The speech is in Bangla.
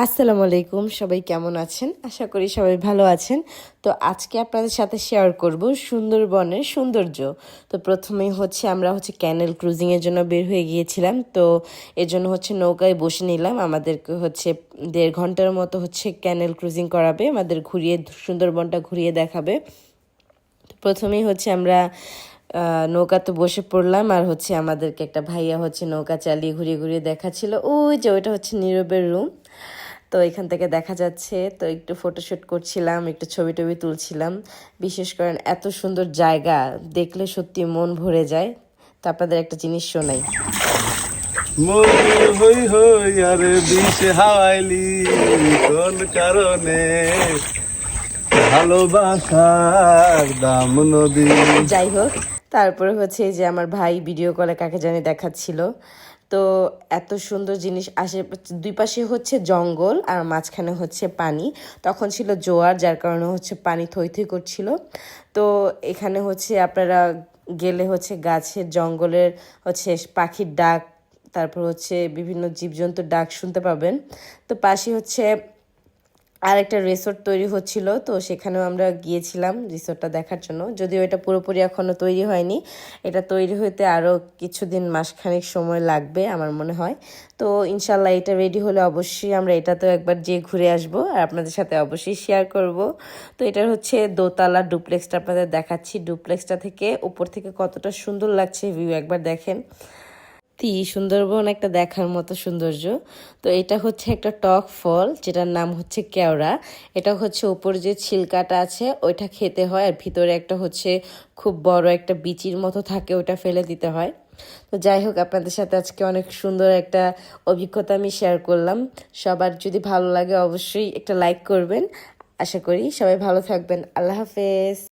আসসালামু আলাইকুম, সবাই কেমন আছেন? আশা করি সবাই ভালো আছেন। তো আজকে আপনাদের সাথে শেয়ার করব সুন্দরবনের সৌন্দর্য। তো প্রথমেই আমরা ক্যানেল ক্রুজিং এর জন্য বের হয়ে গিয়েছিলাম। তো এর জন্য নৌকায় বসে নিলাম। আমাদেরকে 1.5 ঘন্টার মতো ক্যানেল ক্রুজিং করাবে, আমাদের ঘুরিয়ে সুন্দরবনটা ঘুরিয়ে দেখাবে। তো প্রথমেই আমরা নৌকাতে বসে পড়লাম, আর আমাদেরকে একটা ভাইয়া নৌকা চালিয়ে ঘুরিয়ে ঘুরিয়ে দেখাচ্ছিল। ওই যে ওইটা নীরবের রুম। তো এখান থেকে দেখা যাচ্ছে, তো একটু ফটোশ্যুট করছিলাম, একটু ছবি টবি তুলছিলাম। বিশেষ করে এত সুন্দর জায়গা দেখলে সত্যি মন ভরে যায়। তো আপনাদের একটা জিনিস শোনাই। ময়ূর হই হই আরে বিষে হাওয়াইলি কোন কারণে ভালোবাসার দাম নদী। যাই হোক, তারপরে এই যে আমার ভাই ভিডিও কলে কাকে জানি দেখাচ্ছিল। তো এত সুন্দর জিনিস, দুই পাশে জঙ্গল আর মাঝখানে পানি। তখন ছিল জোয়ার, যার কারণে পানি থই থই করছিল। তো এখানে আপনারা গেলে গাছের জঙ্গলের পাখির ডাক, তারপর বিভিন্ন জীবজন্তুর ডাক শুনতে পাবেন। তো পাশে আর একটা রিসোর্ট তৈরি হচ্ছিল, তো সেখানেও আমরা গিয়েছিলাম রিসোর্টটা দেখার জন্য। যদিও এটা পুরোপুরি এখনও তৈরি হয়নি, এটা তৈরি হতে আরও কিছুদিন, মাসখানেক সময় লাগবে আমার মনে হয়। তো ইনশাল্লাহ এটা রেডি হলে অবশ্যই আমরা এটাতেও একবার যেয়ে ঘুরে আসবো, আর আপনাদের সাথে অবশ্যই শেয়ার করব। তো এটার দোতলা ডুপ্লেক্সটা আপনাদের দেখাচ্ছি। ডুপ্লেক্সটা থেকে উপর থেকে কতটা সুন্দর লাগছে ভিউ একবার দেখেন। সুন্দরবন একটা দেখার মতো সৌন্দর্য। তো এটা একটা টক ফল, যেটার নাম কেওড়া। এটা উপর যে ছিলকাটা আছে ওইটা খেতে হয়, আর ভিতরে একটা খুব বড় একটা বিচির মতো থাকে, ওটা ফেলে দিতে হয়। তো যাই হোক, আপনাদের সাথে আজকে অনেক সুন্দর একটা অভিজ্ঞতা আমি শেয়ার করলাম। সবার যদি ভালো লাগে অবশ্যই একটা লাইক করবেন। আশা করি সবাই ভালো থাকবেন। আল্লাহ হাফেজ।